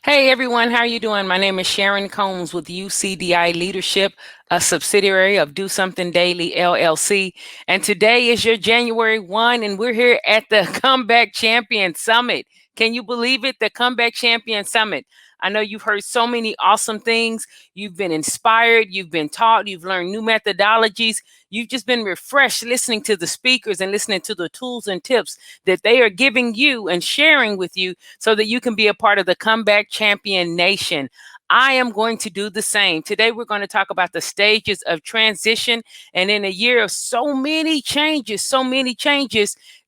Hey everyone, how are you doing? My name is Sharyn Combs with UCDI Leadership, a subsidiary of Do Something Daily LLC. And today is your January 1, and we're here at the Comeback Champion Summit. Can you believe it? The Comeback Champion Summit. I know you've heard so many awesome things. You've been inspired, you've been taught, you've learned new methodologies. You've just been refreshed listening to the speakers and listening to the tools and tips that they are giving you and sharing with you so that you can be a part of the Comeback Champion Nation. I am going to do the same. Today, we're going to talk about the stages of transition. And in a year of so many changes,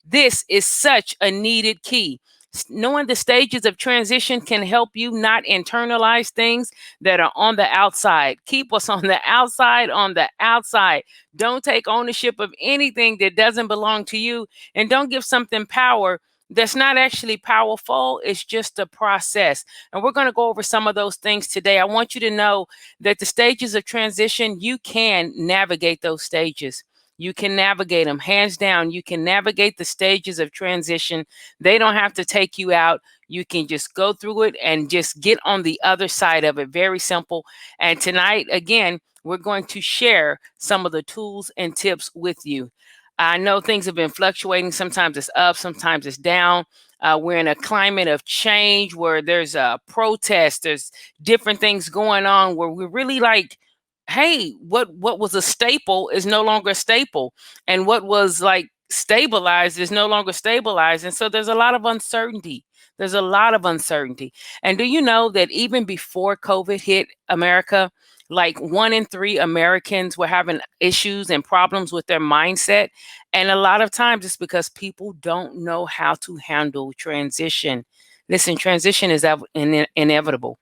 this is such a needed key. Knowing the stages of transition can help you not internalize things that are on the outside. Keep us on the outside, on the outside. Don't take ownership of anything that doesn't belong to you, and don't give something power that's not actually powerful. It's just a process. And we're going to go over some of those things today. I want you to know that the stages of transition, you can navigate those stages. You can navigate them, hands down. You can navigate the stages of transition. They don't have to take you out. You can just go through it and just get on the other side of it. Very simple. And tonight, again, we're going to share some of the tools and tips with you. I know things have been fluctuating. Sometimes it's up, sometimes it's down. We're in a climate of change where there's a protest, there's different things going on where we're really like, hey, what was a staple is no longer a staple. And what was like stabilized is no longer stabilized. And so there's a lot of uncertainty. There's a lot of uncertainty. And do you know that even before COVID hit America, like 1 in 3 Americans were having issues and problems with their mindset? And a lot of times it's because people don't know how to handle transition. Listen, transition is inevitable.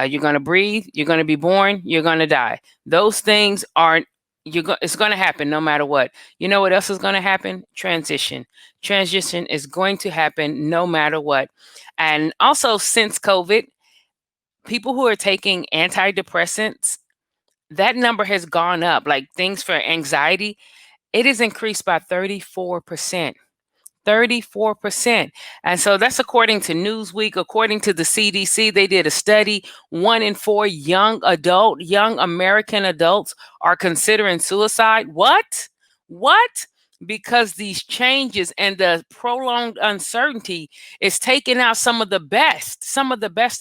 You're going to breathe, you're going to be born, you're going to die. Those things aren't it's going to happen no matter what. You know what else is going to happen? Transition. Transition is going to happen no matter what. And also, since COVID, people who are taking antidepressants, that number has gone up. Like things for anxiety, it has increased by 34%. 34%. And so that's according to Newsweek. According to the CDC, they did a study. 1 in 4 young American adults are considering suicide. What? What? Because these changes and the prolonged uncertainty is taking out some of the best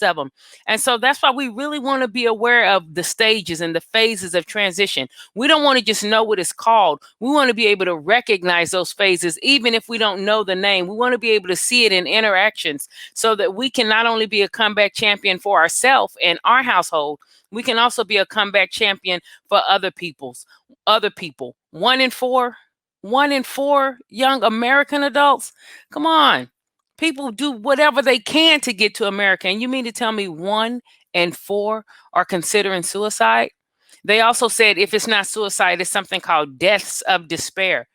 of them. And so that's why we really want to be aware of the stages and the phases of transition. We don't want to just know what it's called. We want to be able to recognize those phases, even if we don't know the name. We want to be able to see it in interactions so that we can not only be a comeback champion for ourselves and our household, we can also be a comeback champion for other people. 1 in 4, 1 in 4 young American adults. Come on. People do whatever they can to get to America. And you mean to tell me 1 in 4 are considering suicide? They also said if it's not suicide, it's something called deaths of despair.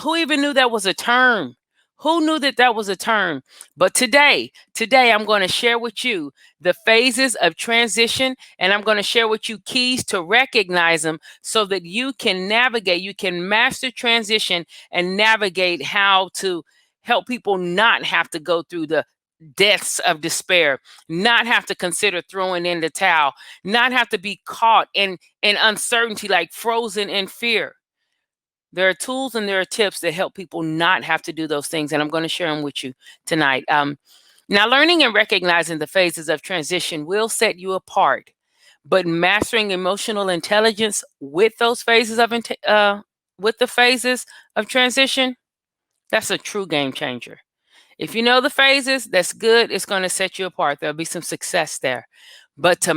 Who even knew that was a term? Who knew that that was a term? But today I'm going to share with you the phases of transition, and I'm going to share with you keys to recognize them so that you can navigate, you can master transition and navigate how to help people not have to go through the deaths of despair, not have to consider throwing in the towel, not have to be caught in uncertainty, like frozen in fear. There are tools and there are tips that help people not have to do those things, and I'm going to share them with you tonight. Now, learning and recognizing the phases of transition will set you apart, but mastering emotional intelligence with those phases with the phases of transition, that's a true game changer. If you know the phases, that's good. It's going to set you apart. There'll be some success there. But to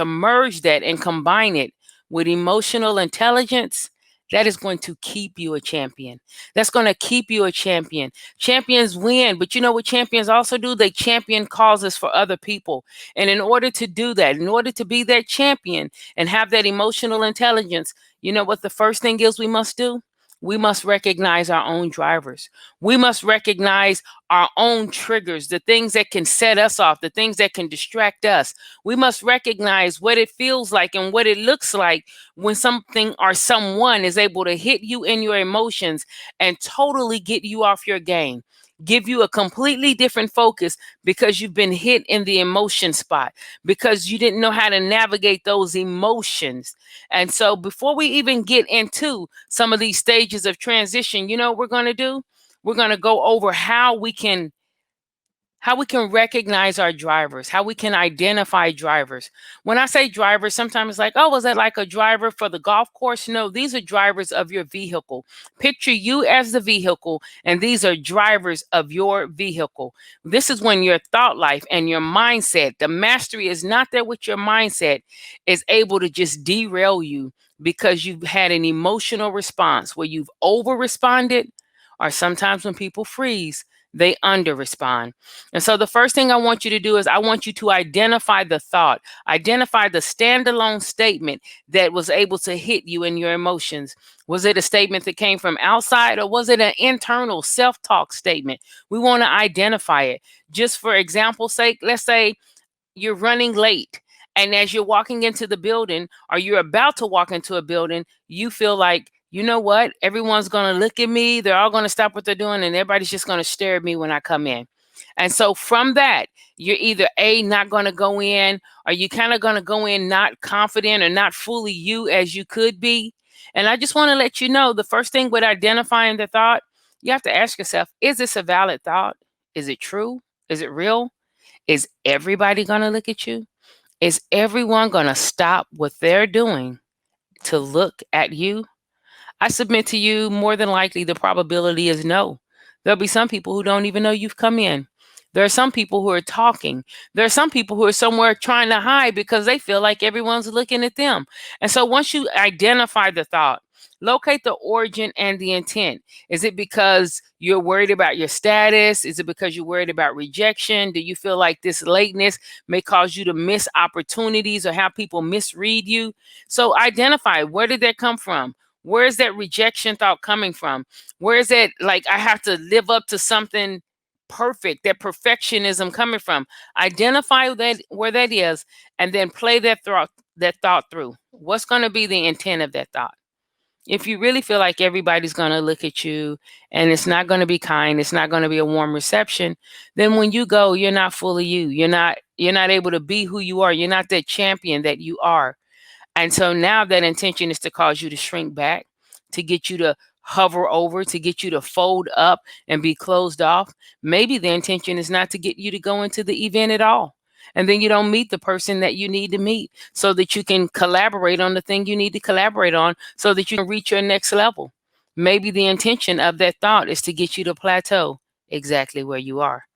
merge that and combine it with emotional intelligence, that is going to keep you a champion. That's going to keep you a champion. Champions win, but you know what champions also do? They champion causes for other people. And in order to do that, in order to be that champion and have that emotional intelligence, you know what the first thing is we must do? We must recognize our own drivers. We must recognize our own triggers, the things that can set us off, the things that can distract us. We must recognize what it feels like and what it looks like when something or someone is able to hit you in your emotions and totally get you off your game. give you a completely different focus because you've been hit in the emotion spot, because you didn't know how to navigate those emotions. And so before we even get into some of these stages of transition, you know what we're going to do? We're going to go over how we can recognize our drivers, how we can identify drivers. When I say drivers, sometimes it's like, oh, was that like a driver for the golf course? No, these are drivers of your vehicle. Picture you as the vehicle, and these are drivers of your vehicle. This is when your thought life and your mindset, the mastery is not there with your mindset, is able to just derail you because you've had an emotional response where you've over responded, or sometimes when people freeze, they under respond. And so the first thing I want you to do is I want you to identify the thought, identify the standalone statement that was able to hit you in your emotions. Was it a statement that came from outside, or was it an internal self-talk statement? We want to identify it. Just for example's sake, let's say you're running late. And as you're walking into the building, or you're about to walk into a building, you feel like, you know what? Everyone's going to look at me. They're all going to stop what they're doing, and everybody's just going to stare at me when I come in. And so from that, you're either A, not going to go in, or you kind of going to go in not confident or not fully you as you could be. And I just want to let you know, the first thing with identifying the thought, you have to ask yourself, is this a valid thought? Is it true? Is it real? Is everybody going to look at you? Is everyone going to stop what they're doing to look at you? I submit to you, more than likely, the probability is no. There'll be some people who don't even know you've come in. There are some people who are talking. There are some people who are somewhere trying to hide because they feel like everyone's looking at them. And so once you identify the thought, locate the origin and the intent. Is it because you're worried about your status? Is it because you're worried about rejection? Do you feel like this lateness may cause you to miss opportunities or have people misread you? So identify, where did that come from? Where is that rejection thought coming from? Where is that, like, I have to live up to something perfect, that perfectionism coming from? Identify that, where that is, and then play that thought through. What's going to be the intent of that thought? If you really feel like everybody's going to look at you and it's not going to be kind, it's not going to be a warm reception, then when you go, you're not fully you. You're not able to be who you are. You're not that champion that you are. And so now that intention is to cause you to shrink back, to get you to hover over, to get you to fold up and be closed off. Maybe the intention is not to get you to go into the event at all. And then you don't meet the person that you need to meet so that you can collaborate on the thing you need to collaborate on so that you can reach your next level. Maybe the intention of that thought is to get you to plateau exactly where you are.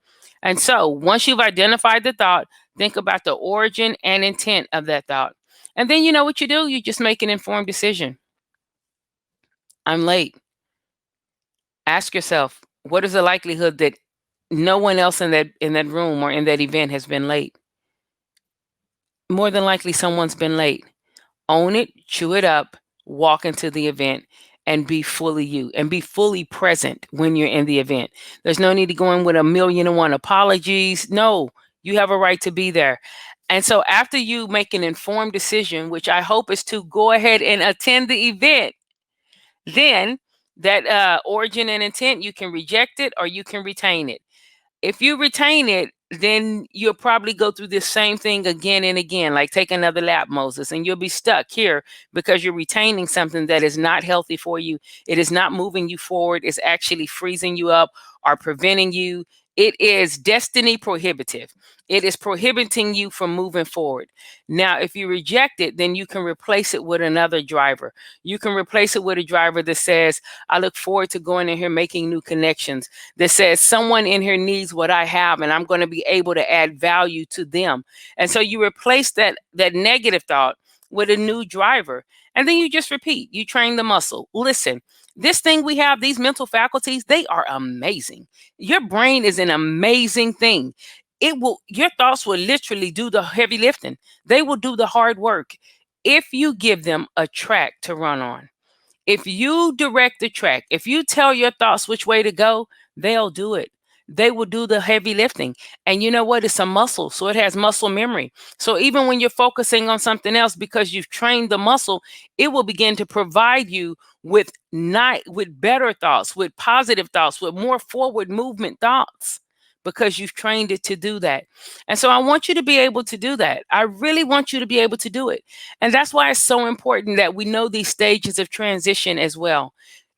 And so once you've identified the thought, think about the origin and intent of that thought. And then you know what you do? You just make an informed decision. I'm late. Ask yourself, what is the likelihood that no one else in that room or in that event has been late? More than likely someone's been late. Own it, chew it up, walk into the event, and be fully you and be fully present when you're in the event. There's no need to go in with a million and one apologies. No, you have a right to be there. And so after you make an informed decision, which I hope is to go ahead and attend the event, then that origin and intent, you can reject it or you can retain it. If you retain it, then you'll probably go through this same thing again and again, like take another lap, Moses, and you'll be stuck here because you're retaining something that is not healthy for you. It is not moving you forward. It's actually freezing you up or preventing you. It is destiny prohibitive. It is prohibiting you from moving forward. Now, if you reject it, then you can replace it with another driver. You can replace it with a driver that says, I look forward to going in here, making new connections, that says someone in here needs what I have and I'm going to be able to add value to them. And so you replace that negative thought with a new driver. And then you just repeat, you train the muscle. Listen, this thing we have, these mental faculties, they are amazing. Your brain is an amazing thing. Your thoughts will literally do the heavy lifting. They will do the hard work if you give them a track to run on. If you direct the track, if you tell your thoughts which way to go, they'll do it. They will do the heavy lifting. And you know what? It's a muscle, so it has muscle memory. So even when you're focusing on something else, because you've trained the muscle, it will begin to provide you with better thoughts, with positive thoughts, with more forward movement thoughts, because you've trained it to do that. And so I want you to be able to do that. I really want you to be able to do it. And that's why it's so important that we know these stages of transition as well.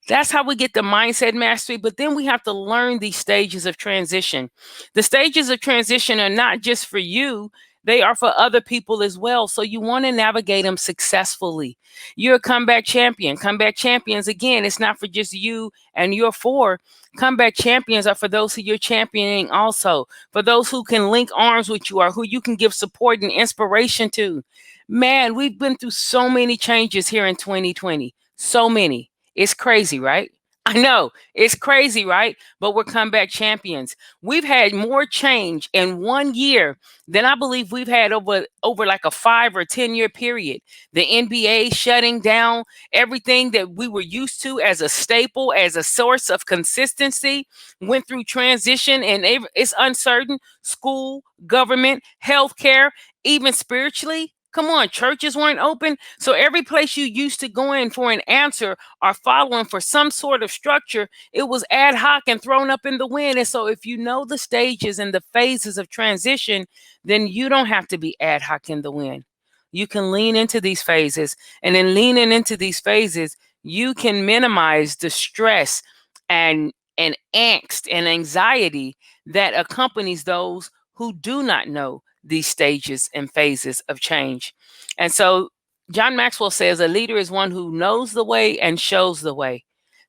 That's how we get the mindset mastery, but then we have to learn these stages of transition. The stages of transition are not just for you, they are for other people as well. So you want to navigate them successfully. You're a comeback champion. Comeback champions, again, it's not for just you and your four. Comeback champions are for those who you're championing also, for those who can link arms with you or who you can give support and inspiration to. Man, we've been through so many changes here in 2020. So many. It's crazy, right? I know it's crazy, right? But we're comeback champions. We've had more change in 1 year than I believe we've had over like a 5 or 10 year period. The NBA shutting down everything that we were used to as a staple, as a source of consistency, went through transition, and it's uncertain. School, government, healthcare, even spiritually. Come on, churches weren't open. So every place you used to go in for an answer or following for some sort of structure, it was ad hoc and thrown up in the wind. And so if you know the stages and the phases of transition, then you don't have to be ad hoc in the wind. You can lean into these phases. And in leaning into these phases, you can minimize the stress and angst and anxiety that accompanies those who do not know these stages and phases of change. And so John Maxwell says a leader is one who knows the way and shows the way.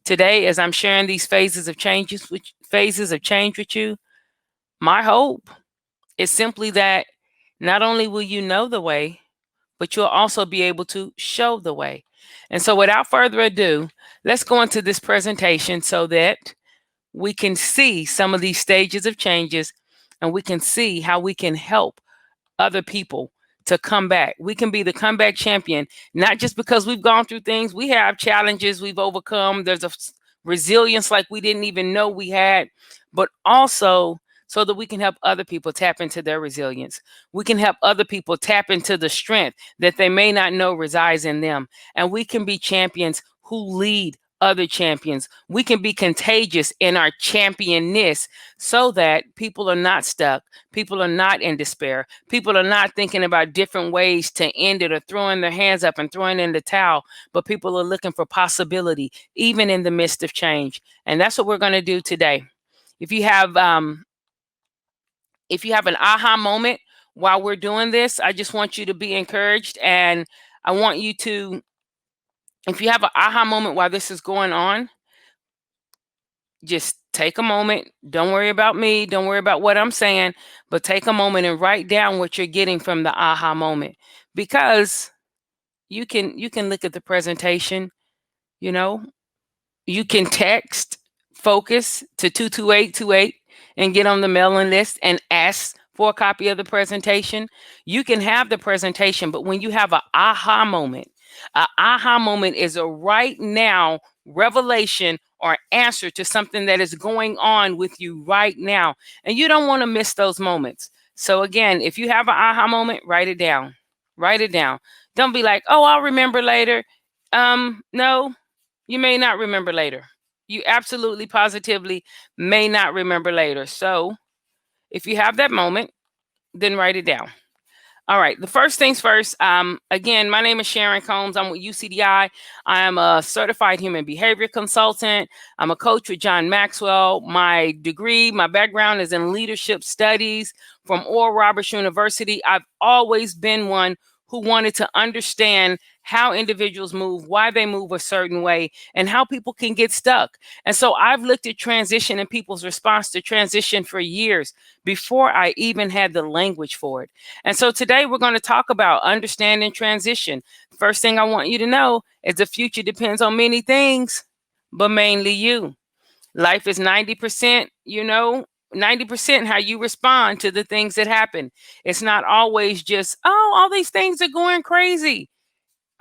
Today, as I'm sharing these phases of change with you, my hope is simply that not only will you know the way, but you'll also be able to show the way. And so without further ado, let's go into this presentation so that we can see some of these stages of changes, and we can see how we can help other people to come back. We can be the comeback champion, not just because we've gone through things. We have challenges we've overcome. There's a resilience like we didn't even know we had, but also so that we can help other people tap into their resilience. We can help other people tap into the strength that they may not know resides in them. And we can be champions who lead other champions. We can be contagious in our championness so that people are not stuck. People are not in despair. People are not thinking about different ways to end it or throwing their hands up and throwing in the towel, but people are looking for possibility, even in the midst of change. And that's what we're going to do today. If you have an aha moment while we're doing this, I just want you to be encouraged. And I want you to, if you have an aha moment while this is going on, just take a moment. Don't worry about me. Don't worry about what I'm saying, but take a moment and write down what you're getting from the aha moment, because you can look at the presentation, you know, you can text focus to 22828 and get on the mailing list and ask for a copy of the presentation. You can have the presentation, but when you have an aha moment is a right now revelation or answer to something that is going on with you right now. And you don't want to miss those moments. So again, if you have an aha moment, write it down. Write it down. Don't be like, oh, I'll remember later. No, you may not remember later. You absolutely positively may not remember later. So if you have that moment, then write it down. All right. The first things first. Again, my name is Sharyn Combs. I'm with UCDI. I am a certified human behavior consultant. I'm a coach with John Maxwell. My background is in leadership studies from Oral Roberts University. I've always been one who wanted to understand how individuals move, why they move a certain way, and how people can get stuck. And so I've looked at transition and people's response to transition for years before I even had the language for it. And so today we're going to talk about understanding transition. First thing I want you to know is the future depends on many things, but mainly you. Life is 90%, 90% how you respond to the things that happen. It's not always just, oh, all these things are going crazy.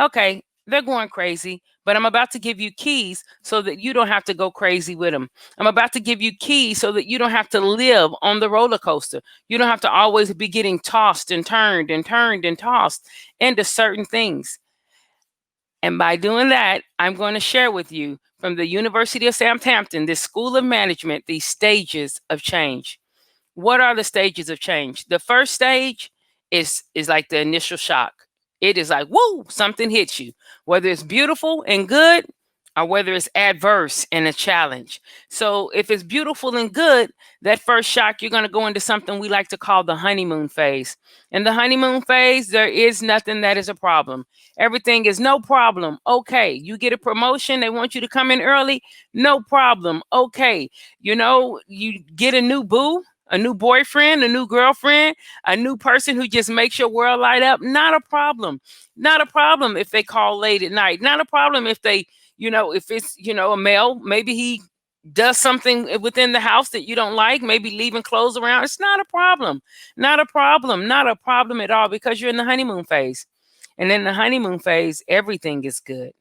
Okay, they're going crazy, but I'm about to give you keys so that you don't have to go crazy with them. I'm about to give you keys so that you don't have to live on the roller coaster. You don't have to always be getting tossed and turned and turned and tossed into certain things. And by doing that, I'm going to share with you from the University of Southampton, this School of Management, these stages of change. What are the stages of change? The first stage is like the initial shock. It is like, woo, something hits you, whether it's beautiful and good or whether it's adverse and a challenge. So if it's beautiful and good, that first shock, you're going to go into something we like to call the honeymoon phase. In the honeymoon phase, there is nothing that is a problem. Everything is no problem. Okay. You get a promotion. They want you to come in early. No problem. Okay. You get a new boo, a new boyfriend, a new girlfriend, a new person who just makes your world light up. Not a problem. Not a problem if they call late at night. Not a problem if they, if it's, a male, maybe he does something within the house that you don't like, maybe leaving clothes around. It's not a problem. Not a problem. Not a problem at all because you're in the honeymoon phase. And in the honeymoon phase, everything is good.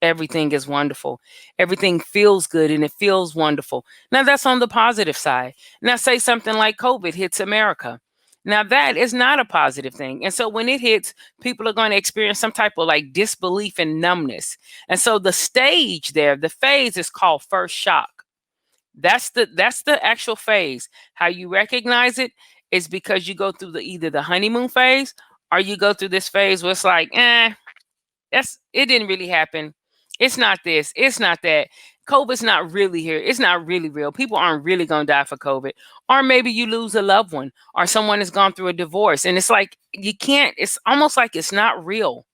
Everything is wonderful. Everything feels good and it feels wonderful. Now, that's on the positive side. Now, say something like COVID hits America. Now, that is not a positive thing. And so when it hits, people are going to experience some type of like disbelief and numbness. And so the stage there, the phase is called first shock. That's the actual phase. How you recognize it is because you go through either the honeymoon phase or you go through this phase where it's like, it didn't really happen. It's not this. It's not that. COVID's not really here. It's not really real. People aren't really going to die for COVID. Or maybe you lose a loved one or someone has gone through a divorce. And it's like, it's almost like it's not real.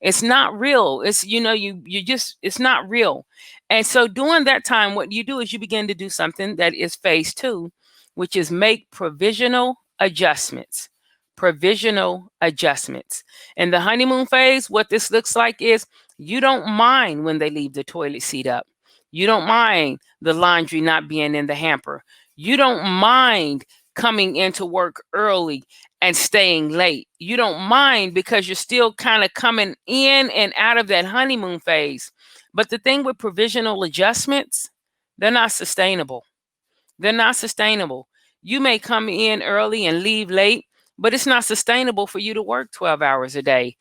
It's not real. It's, it's not real. And so during that time, what you do is you begin to do something that is phase two, which is make provisional adjustments. Provisional adjustments. In the honeymoon phase, what this looks like is you don't mind when they leave the toilet seat up. You don't mind the laundry not being in the hamper. You don't mind coming into work early and staying late. You don't mind because you're still kind of coming in and out of that honeymoon phase. But the thing with provisional adjustments, they're not sustainable. They're not sustainable. You may come in early and leave late, but it's not sustainable for you to work 12 hours a day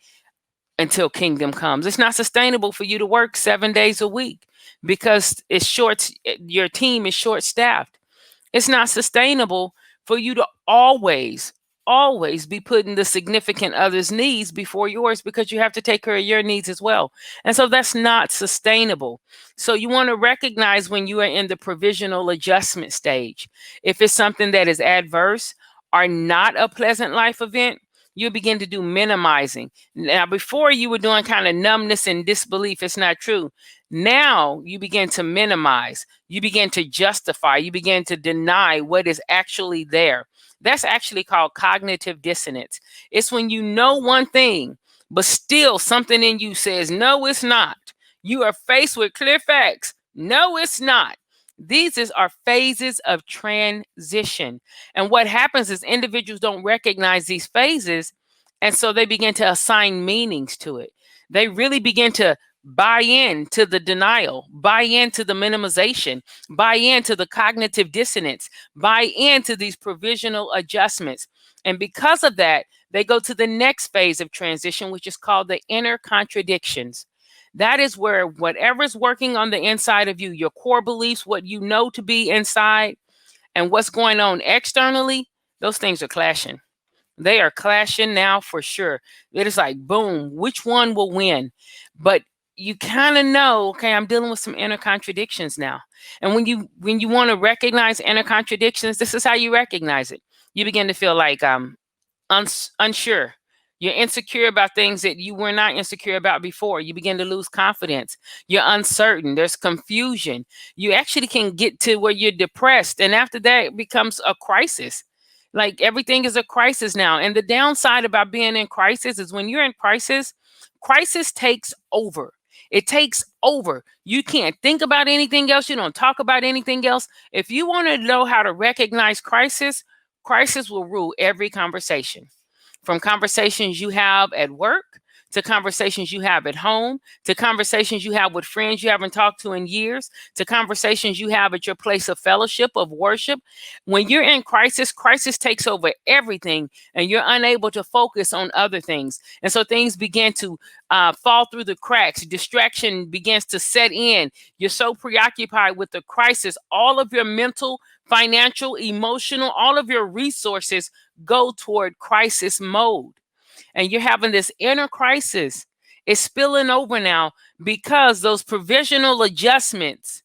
until kingdom comes. It's not sustainable for you to work 7 days a week because your team is short staffed. It's not sustainable for you to always be putting the significant other's needs before yours because you have to take care of your needs as well. And so that's not sustainable. So you want to recognize when you are in the provisional adjustment stage. If it's something that is adverse or not a pleasant life event, you begin to do minimizing. Now, before you were doing kind of numbness and disbelief, it's not true. Now you begin to minimize, you begin to justify, you begin to deny what is actually there. That's actually called cognitive dissonance. It's when you know one thing, but still something in you says, no, it's not. You are faced with clear facts. No, it's not. These are phases of transition. And what happens is individuals don't recognize these phases. And so they begin to assign meanings to it. They really begin to buy into the denial, buy into the minimization, buy into the cognitive dissonance, buy into these provisional adjustments. And because of that, they go to the next phase of transition, which is called the inner contradictions. That is where whatever's working on the inside of you, your core beliefs, what you know to be inside, and what's going on externally, those things are clashing. They are clashing now for sure. It is like, boom, which one will win? But you kind of know, okay, I'm dealing with some inner contradictions now. And when you want to recognize inner contradictions, this is how you recognize it. You begin to feel like unsure. You're insecure about things that you were not insecure about before. You begin to lose confidence. You're uncertain. There's confusion. You actually can get to where you're depressed. And after that, it becomes a crisis. Like everything is a crisis now. And the downside about being in crisis is when you're in crisis, crisis takes over. It takes over. You can't think about anything else. You don't talk about anything else. If you want to know how to recognize crisis, crisis will rule every conversation. From conversations you have at work to conversations you have at home, to conversations you have with friends you haven't talked to in years, to conversations you have at your place of fellowship, of worship. When you're in crisis, crisis takes over everything, and you're unable to focus on other things. And so things begin to fall through the cracks. Distraction begins to set in. You're so preoccupied with the crisis, all of your mental, financial, emotional, all of your resources go toward crisis mode. And you're having this inner crisis. It's spilling over now because those provisional adjustments,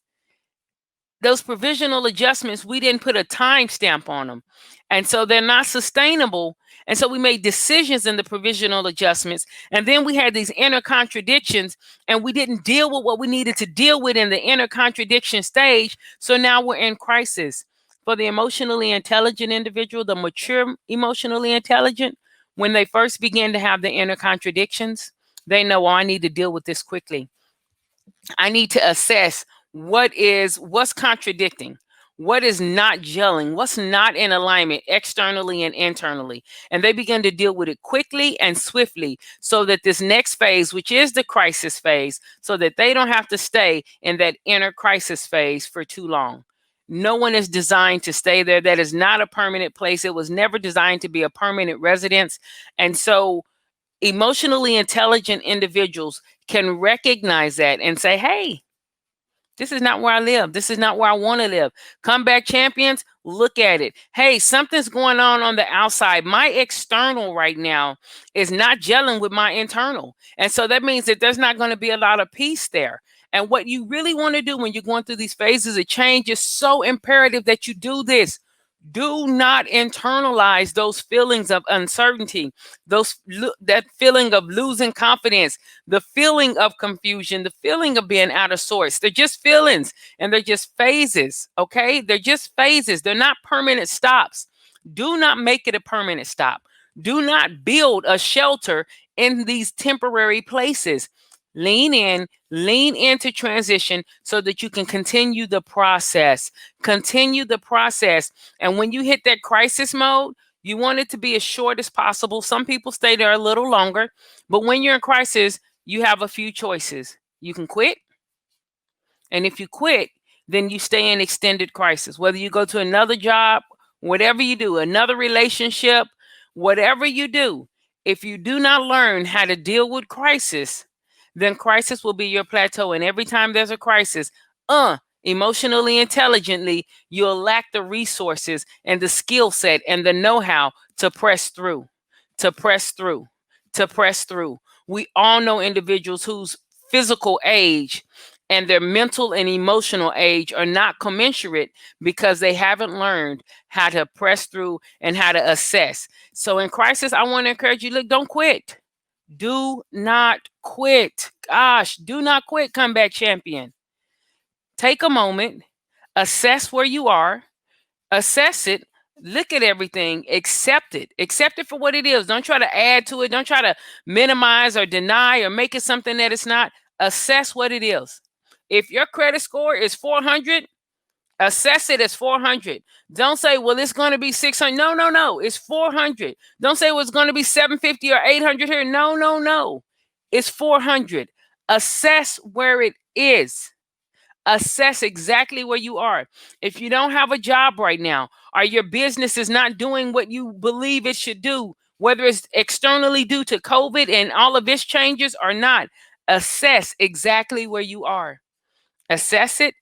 we didn't put a time stamp on them. And so they're not sustainable. And so we made decisions in the provisional adjustments. And then we had these inner contradictions, and we didn't deal with what we needed to deal with in the inner contradiction stage. So now we're in crisis. For the emotionally intelligent individual, the mature emotionally intelligent, when they first begin to have the inner contradictions, they know, oh, I need to deal with this quickly. I need to assess what's contradicting, what is not gelling, what's not in alignment externally and internally. And they begin to deal with it quickly and swiftly so that this next phase, which is the crisis phase, so that they don't have to stay in that inner crisis phase for too long. No one is designed to stay there. That is not a permanent place. It was never designed to be a permanent residence. And so emotionally intelligent individuals can recognize that and say, hey, this is not where I live. This is not where I want to live. Comeback champions, look at it. Hey, something's going on the outside. My external right now is not gelling with my internal. And so that means that there's not going to be a lot of peace there. And what you really want to do when you're going through these phases of change is so imperative that you do this. Do not internalize those feelings of uncertainty, that feeling of losing confidence, the feeling of confusion, the feeling of being out of sorts. They're just feelings, and they're just phases, okay? They're just phases. They're not permanent stops. Do not make it a permanent stop. Do not build a shelter in these temporary places. Lean into transition so that you can continue the process. Continue the process. And when you hit that crisis mode, you want it to be as short as possible. Some people stay there a little longer, but when you're in crisis, you have a few choices. You can quit. And if you quit, then you stay in extended crisis. Whether you go to another job, whatever you do, another relationship, whatever you do, if you do not learn how to deal with crisis, then crisis will be your plateau. And every time there's a crisis, emotionally intelligently, you'll lack the resources and the skill set and the know-how to press through, to press through, to press through. We all know individuals whose physical age and their mental and emotional age are not commensurate because they haven't learned how to press through and how to assess. So in crisis, I want to encourage you, look, don't quit. Do not quit. Gosh, do not quit, comeback champion. Take a moment, assess where you are, assess it, look at everything, accept it for what it is. Don't try to add to it. Don't try to minimize or deny or make it something that it's not. Assess what it is. If your credit score is 400, assess it as 400. Don't say, well, it's going to be 600. No. It's 400. Don't say, well, it's going to be 750 or 800 here. No. It's 400. Assess where it is. Assess exactly where you are. If you don't have a job right now, or your business is not doing what you believe it should do, whether it's externally due to COVID and all of its changes or not, assess exactly where you are. Assess it,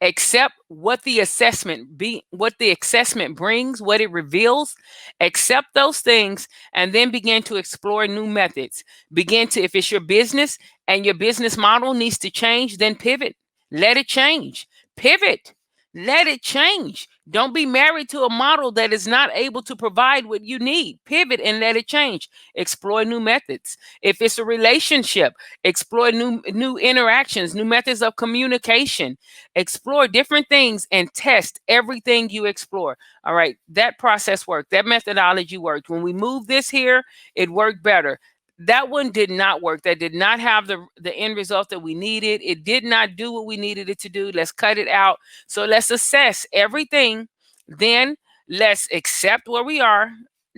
accept what the assessment brings, what it reveals, accept those things, and then begin to explore new methods. If it's your business and your business model needs to change, then pivot. Let it change. Pivot. Let it change. Don't be married to a model that is not able to provide what you need. Pivot and let it change. Explore new methods. If it's a relationship, explore new interactions, new methods of communication. Explore different things and test everything you explore. All right, that process worked. That methodology worked. When we moved this here, it worked better. That one did not work. That did not have the end result that we needed. It did not do what we needed it to do. Let's cut it out. So let's assess everything. Then let's accept where we are.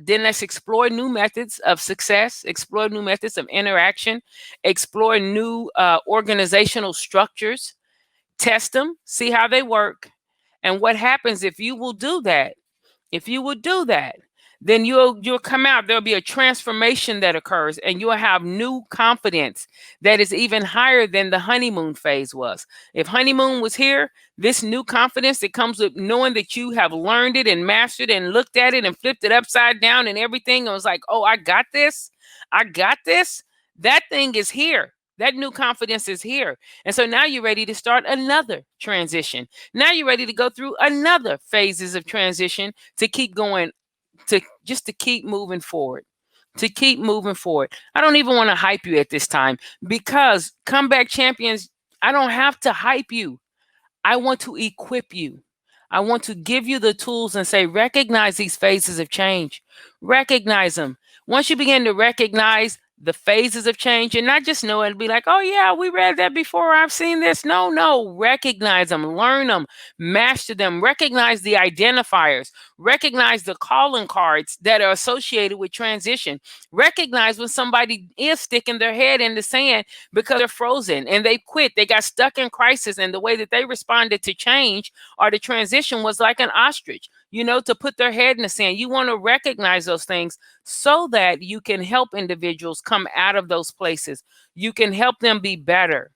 Then let's explore new methods of success, explore new methods of interaction, explore new organizational structures, test them, see how they work. And what happens if you will do that? If you would do that, then you'll come out. There'll be a transformation that occurs, and you'll have new confidence that is even higher than the honeymoon phase was. If honeymoon was here, this new confidence that comes with knowing that you have learned it and mastered and looked at it and flipped it upside down and everything, and was like, oh, I got this. I got this. That thing is here. That new confidence is here. And so now you're ready to start another transition. Now you're ready to go through another phases of transition to keep going, to keep moving forward. To keep moving forward. I don't even want to hype you at this time because comeback champions, I don't have to hype you. I want to equip you. I want to give you the tools and say, recognize these phases of change. Recognize them. Once you begin to recognize the phases of change and not just know it and be like, oh, yeah, we read that before. I've seen this. No. Recognize them, learn them, master them, recognize the identifiers, recognize the calling cards that are associated with transition. Recognize when somebody is sticking their head in the sand because they're frozen and they quit. They got stuck in crisis, and the way that they responded to change or the transition was like an ostrich, to put their head in the sand. You want to recognize those things so that you can help individuals come out of those places. You can help them be better.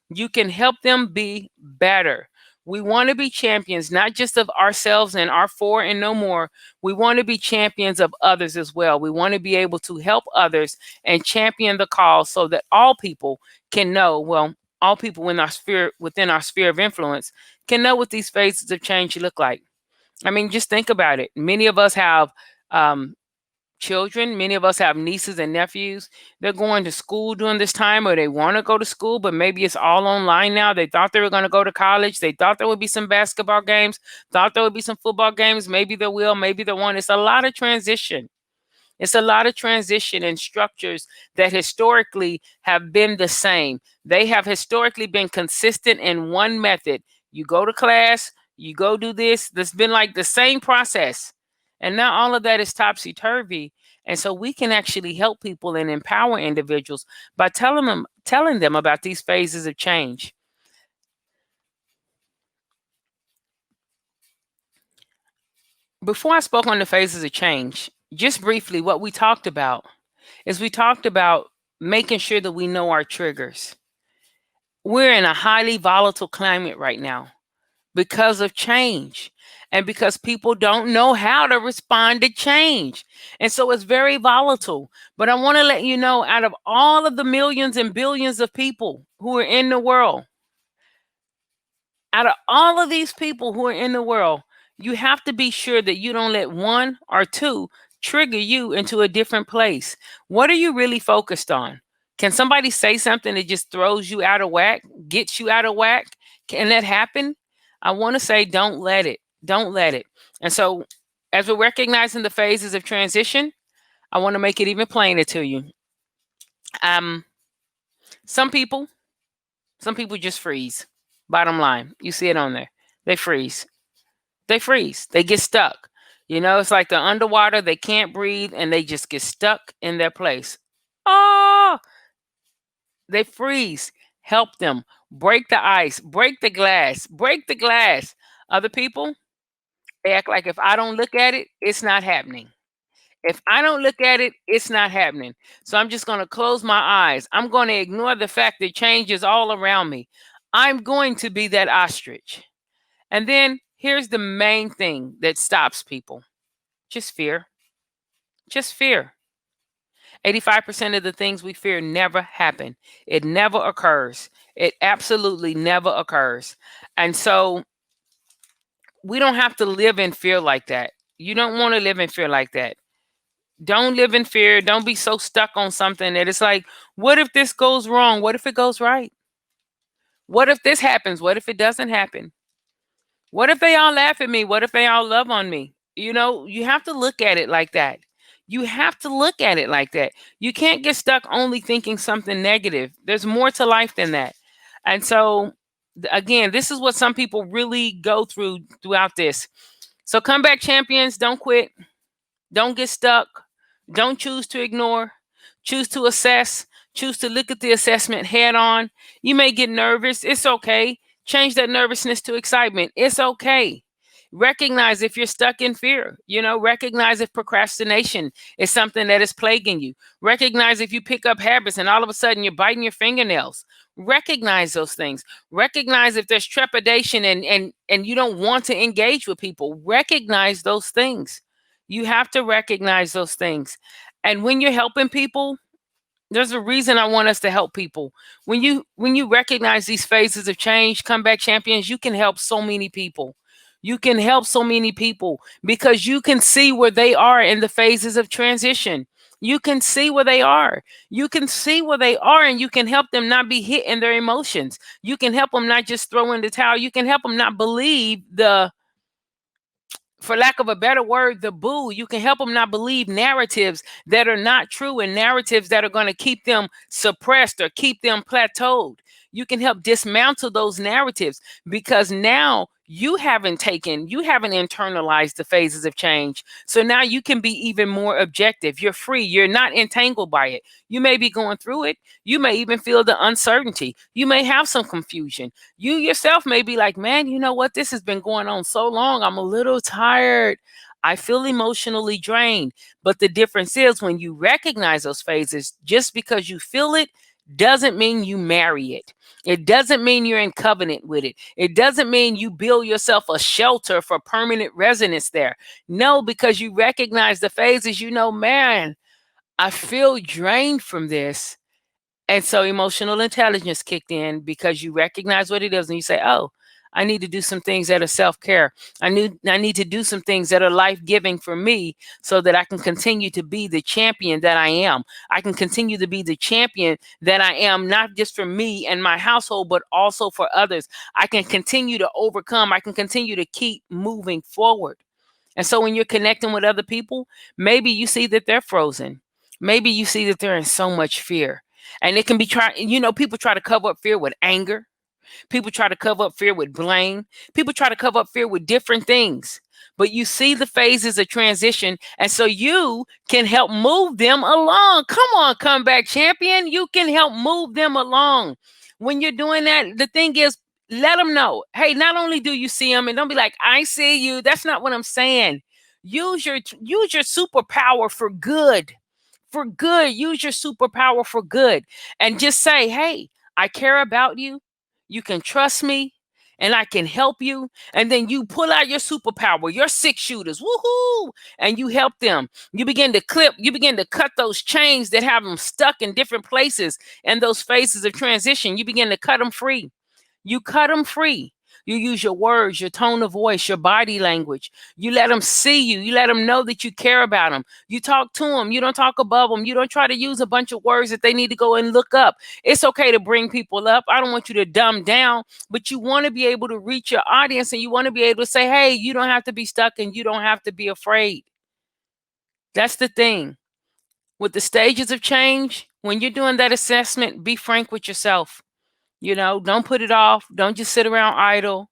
You can help them be better. We want to be champions, not just of ourselves and our four and no more. We want to be champions of others as well. We want to be able to help others and champion the cause so that all people can know, well, all people within our sphere of influence can know what these phases of change look like. I mean, just think about it. Many of us have children. Many of us have nieces and nephews. They're going to school during this time, or they want to go to school, but maybe it's all online now. They thought they were going to go to college. They thought there would be some basketball games, thought there would be some football games. Maybe there will, maybe there won't. It's a lot of transition. It's a lot of transition and structures that historically have been the same. They have historically been consistent in one method. You go to class, you go do this. That's been like the same process. And now all of that is topsy-turvy. And so we can actually help people and empower individuals by telling them about these phases of change. Before I spoke on the phases of change, just briefly, what we talked about is we talked about making sure that we know our triggers. We're in a highly volatile climate right now because of change and because people don't know how to respond to change. And so it's very volatile. But I want to let you know, out of all of the millions and billions of people who are in the world, out of all of these people who are in the world, you have to be sure that you don't let one or two trigger you into a different place. What are you really focused on? Can somebody say something that just throws you out of whack, gets you out of whack? Can that happen? I want to say, don't let it. Don't let it. And so, as we're recognizing the phases of transition, I want to make it even plainer to you. Some people just freeze. Bottom line, you see it on there. They freeze. They freeze. They get stuck. It's like they're underwater. They can't breathe, and they just get stuck in their place. Oh, they freeze. Help them. Break the ice. Break the glass. Break the glass. Other people, they act like if I don't look at it, it's not happening. If I don't look at it, it's not happening. So I'm just going to close my eyes. I'm going to ignore the fact that change is all around me. I'm going to be that ostrich. And then here's the main thing that stops people. Just fear. Just fear. 85% of the things we fear never happen. It never occurs. It absolutely never occurs. And so we don't have to live in fear like that. You don't want to live in fear like that. Don't live in fear. Don't be so stuck on something that it's like, what if this goes wrong? What if it goes right? What if this happens? What if it doesn't happen? What if they all laugh at me? What if they all love on me? You have to look at it like that. You have to look at it like that. You can't get stuck only thinking something negative. There's more to life than that. And so, again, this is what some people really go throughout this. So, comeback champions, don't quit. Don't get stuck. Don't choose to ignore. Choose to assess. Choose to look at the assessment head on. You may get nervous. It's okay. Change that nervousness to excitement. It's okay. Recognize if you're stuck in fear. Recognize if procrastination is something that is plaguing you. Recognize if you pick up habits and all of a sudden you're biting your fingernails. Recognize those things. Recognize if there's trepidation and you don't want to engage with people. Recognize those things. You have to recognize those things. And when you're helping people, there's a reason I want us to help people. When you recognize these phases of change, comeback champions, you can help so many people. You can help so many people because you can see where they are in the phases of transition. You can see where they are. You can see where they are, and you can help them not be hit in their emotions. You can help them not just throw in the towel. You can help them not believe for lack of a better word, the boo. You can help them not believe narratives that are not true and narratives that are going to keep them suppressed or keep them plateaued. You can help dismantle those narratives because now you haven't internalized the phases of change. So now you can be even more objective. You're free. You're not entangled by it. You may be going through it. You may even feel the uncertainty. You may have some confusion. You yourself may be like, man, you know what? This has been going on so long. I'm a little tired. I feel emotionally drained. But the difference is when you recognize those phases, just because you feel it doesn't mean you marry it. It doesn't mean you're in covenant with it. It doesn't mean you build yourself a shelter for permanent residence there. No, because you recognize the phases, man, I feel drained from this. And so emotional intelligence kicked in because you recognize what it is and you say, oh, I need to do some things that are self-care. I need to do some things that are life-giving for me so that I can continue to be the champion that I am. I can continue to be the champion that I am, not just for me and my household, but also for others. I can continue to overcome. I can continue to keep moving forward. And so when you're connecting with other people, maybe you see that they're frozen. Maybe you see that they're in so much fear. And it can be people try to cover up fear with anger. People try to cover up fear with blame. People try to cover up fear with different things. But you see the phases of transition, and so you can help move them along. Come on, comeback champion. You can help move them along. When you're doing that, the thing is, let them know, hey, not only do you see them, and don't be like, I see you. That's not what I'm saying. Use your superpower for good. For good. Use your superpower for good. And just say, hey, I care about you. You can trust me and I can help you. And then you pull out your superpower, your 6-shooters, woohoo, and you help them. You begin to cut those chains that have them stuck in different places and those phases of transition. You begin to cut them free. You cut them free. You use your words, your tone of voice, your body language. You let them see you. You let them know that you care about them. You talk to them. You don't talk above them. You don't try to use a bunch of words that they need to go and look up. It's okay to bring people up. I don't want you to dumb down, but you want to be able to reach your audience and you want to be able to say, hey, you don't have to be stuck and you don't have to be afraid. That's the thing. With the stages of change, when you're doing that assessment, be frank with yourself. Don't put it off. Don't just sit around idle.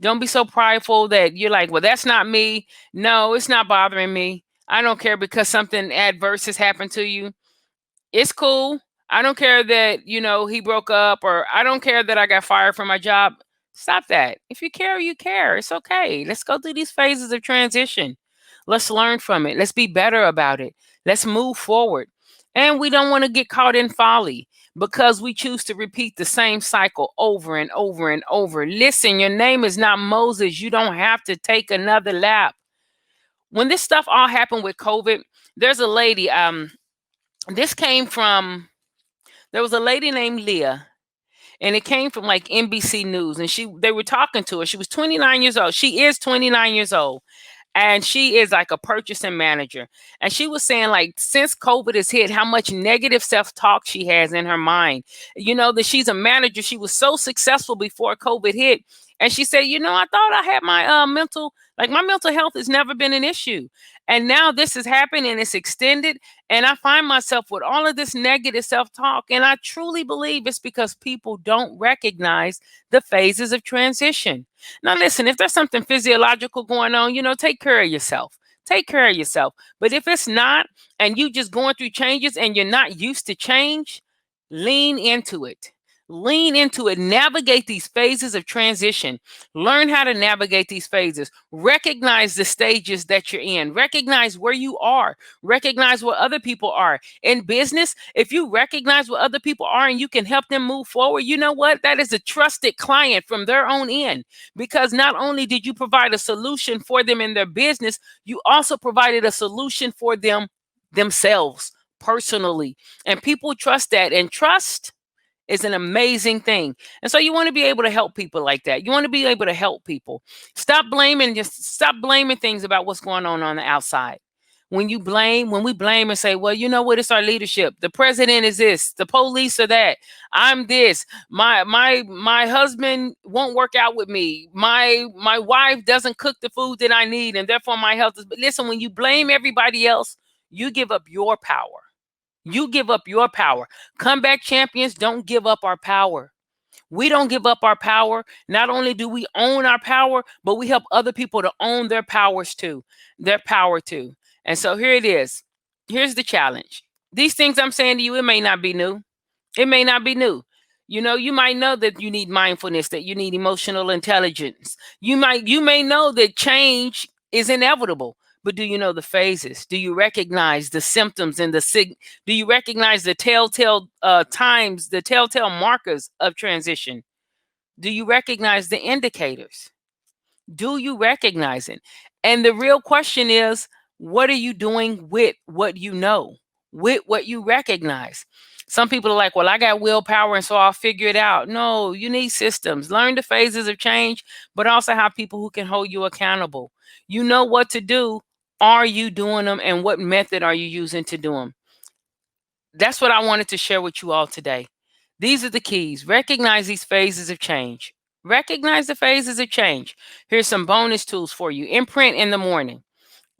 Don't be so prideful that you're like, well, that's not me. No, it's not bothering me. I don't care because something adverse has happened to you. It's cool. I don't care that, he broke up, or I don't care that I got fired from my job. Stop that. If you care, you care. It's okay. Let's go through these phases of transition. Let's learn from it. Let's be better about it. Let's move forward. And we don't want to get caught in folly because we choose to repeat the same cycle over and over and over. Listen, your name is not Moses. You don't have to take another lap. When this stuff all happened with COVID, there's a lady, there was a lady named Leah, and it came from like NBC News, and they were talking to her. She was 29 years old. She is 29 years old. And she is like a purchasing manager. And she was saying, like, since COVID has hit, how much negative self-talk she has in her mind. That she's a manager. She was so successful before COVID hit. And she said, I thought I had my my mental health has never been an issue. And now this has happened and it's extended. And I find myself with all of this negative self-talk. And I truly believe it's because people don't recognize the phases of transition. Now, listen, if there's something physiological going on, take care of yourself. take care of yourself. But if it's not, and you just going through changes and you're not used to change, lean into it. Lean into it. Navigate these phases of transition. Learn how to navigate these phases. Recognize the stages that you're in. Recognize where you are. Recognize where other people are. In business, if you recognize what other people are and you can help them move forward, you know what? That is a trusted client from their own end. Because not only did you provide a solution for them in their business, you also provided a solution for them themselves personally. And people trust that. And trust is an amazing thing. And so you want to be able to help people like that. You want to be able to help people. Just stop blaming things about what's going on the outside. When we blame and say, well, you know what, it's our leadership. The president is this, the police are that. I'm this. My husband won't work out with me. My wife doesn't cook the food that I need, and therefore my health is. But listen, when you blame everybody else, you give up your power. You give up your power. Comeback champions don't give up our power. We don't give up our power. Not only do we own our power, but we help other people to own their powers too, their power too. And so here it is. Here's the challenge. These things I'm saying to you, it may not be new. It may not be new. You might know that you need mindfulness, that you need emotional intelligence. You may know that change is inevitable. But do you know the phases? Do you recognize the symptoms and do you recognize the telltale times, the telltale markers of transition? Do you recognize the indicators? Do you recognize it? And the real question is, what are you doing with what you know, with what you recognize? Some people are like, well, I got willpower and so I'll figure it out. No, you need systems. Learn the phases of change, but also have people who can hold you accountable. You know what to do. Are you doing them, and what method are you using to do them? That's what I wanted to share with you all today. These are the keys. Recognize these phases of change. Recognize the phases of change. Here's some bonus tools for you. Imprint in the morning.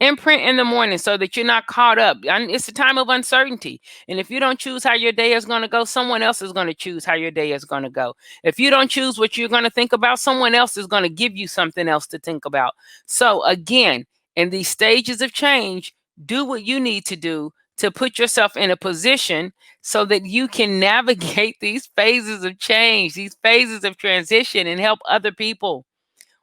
Imprint in the morning so that you're not caught up. And it's a time of uncertainty. And if you don't choose how your day is going to go, someone else is going to choose how your day is going to go. If you don't choose what you're going to think about, someone else is going to give you something else to think about. So again, in these stages of change, do what you need to do to put yourself in a position so that you can navigate these phases of change, these phases of transition, and help other people.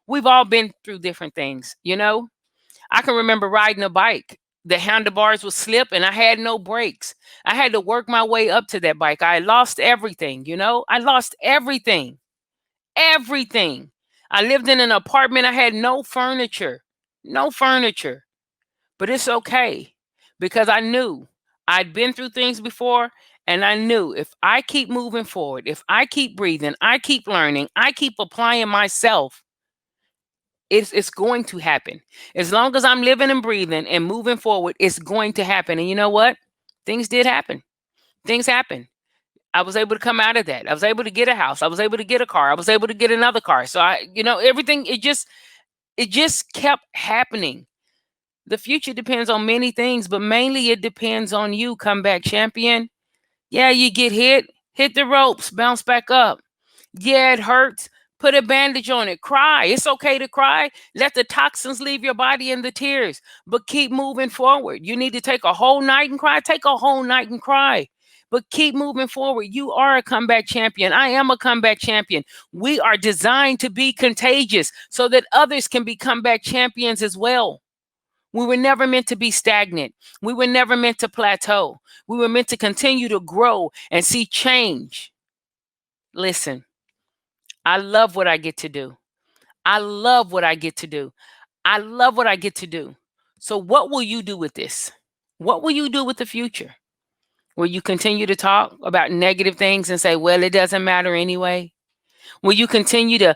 We've all been through different things. I can remember riding a bike. The handlebars would slip and I had no brakes. I had to work my way up to that bike. I lost everything. I lost everything. Everything. I lived in an apartment. I had no furniture. No furniture. But it's okay because I knew I'd been through things before, and I knew if I keep moving forward, if I keep breathing, I keep learning, I keep applying myself, it's going to happen. As long as I'm living and breathing and moving forward, it's going to happen. And you know what? Things did happen. Things happened. I was able to come out of that. I was able to get a house. I was able to get a car. I was able to get another car. So everything, it just kept happening. The future depends on many things, but mainly it depends on you, comeback champion. Yeah, you get hit the ropes, bounce back up. Yeah, it hurts. Put a bandage on it. Cry. It's okay to cry. Let the toxins leave your body in the tears, but keep moving forward. You need to take a whole night and cry. Take a whole night and cry, but keep moving forward. You are a comeback champion. I am a comeback champion. We are designed to be contagious so that others can be comeback champions as well. We were never meant to be stagnant. We were never meant to plateau. We were meant to continue to grow and see change. Listen, I love what I get to do. I love what I get to do. I love what I get to do. So, what will you do with this? What will you do with the future? Will you continue to talk about negative things and say, well, it doesn't matter anyway? Will you continue to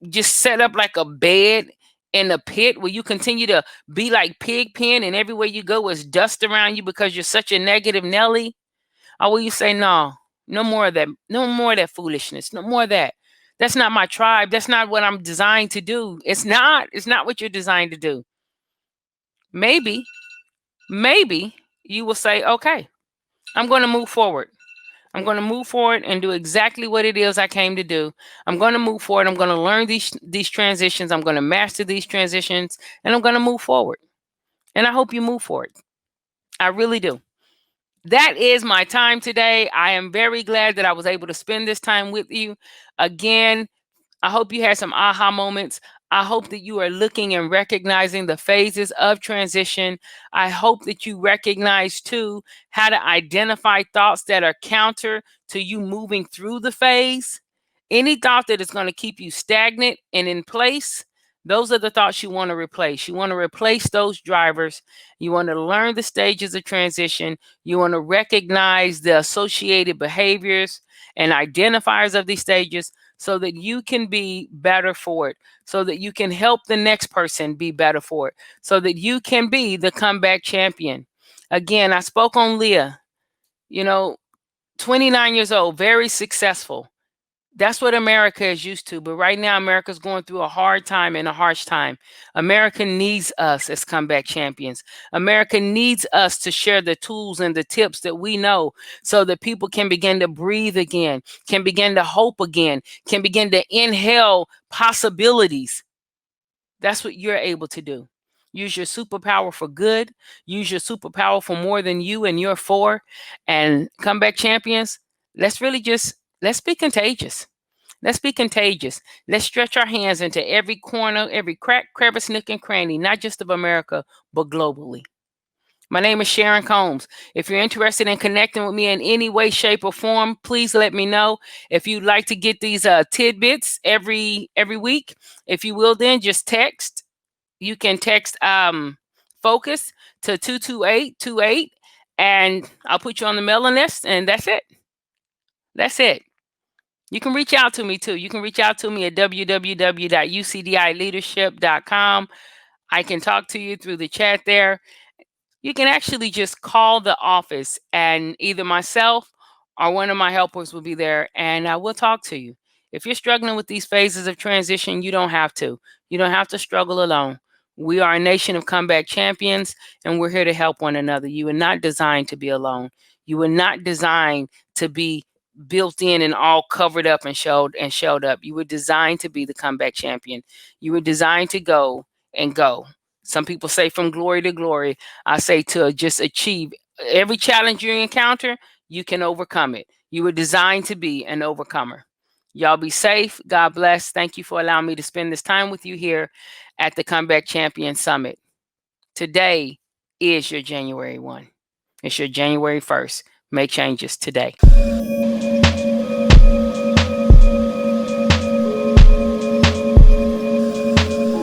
just set up like a bed in a pit? Will you continue to be like pig pen and everywhere you go is dust around you because you're such a negative Nelly? Or will you say, no, no more of that, no more of that foolishness, no more of that. That's not my tribe. That's not what I'm designed to do. It's not what you're designed to do. Maybe you will say, okay, I'm going to move forward. I'm going to move forward and do exactly what it is I came to do. I'm going to move forward. I'm going to learn these transitions. I'm going to master these transitions, and I'm going to move forward. And I hope you move forward. I really do. That is my time today. I am very glad that I was able to spend this time with you. Again, I hope you had some aha moments. I hope that you are looking and recognizing the phases of transition. I hope that you recognize too how to identify thoughts that are counter to you moving through the phase. Any thought that is going to keep you stagnant and in place, those are the thoughts you want to replace. You want to replace those drivers. You want to learn the stages of transition. You want to recognize the associated behaviors and identifiers of these stages so that you can be better for it, so that you can help the next person be better for it, so that you can be the comeback champion. Again, I spoke on Leah, 29 years old, very successful. That's what America is used to. But right now, America's going through a hard time and a harsh time. America needs us as comeback champions. America needs us to share the tools and the tips that we know so that people can begin to breathe again, can begin to hope again, can begin to inhale possibilities. That's what you're able to do. Use your superpower for good. Use your superpower for more than you and you're for. And comeback champions, let's be contagious. Let's be contagious. Let's stretch our hands into every corner, every crack, crevice, nook, and cranny, not just of America, but globally. My name is Sharyn Combs. If you're interested in connecting with me in any way, shape, or form, please let me know. If you'd like to get these tidbits every week, if you will, then just text. You can text focus to 22828, and I'll put you on the mailing list, and that's it. That's it. You can reach out to me too. You can reach out to me at www.ucdileadership.com. I can talk to you through the chat there. You can actually just call the office, and either myself or one of my helpers will be there, and I will talk to you. If you're struggling with these phases of transition, you don't have to. You don't have to struggle alone. We are a nation of comeback champions, and we're here to help one another. You were not designed to be alone. You were not designed to be built in and all covered up and shelled up. You were designed to be the comeback champion. You were designed to go and go. Some people say from glory to glory. I say to just achieve every challenge you encounter, you can overcome it. You were designed to be an overcomer. Y'all be safe. God bless. Thank you for allowing me to spend this time with you here at the Comeback Champion Summit. Today is your January 1. It's your January 1st. Make changes today.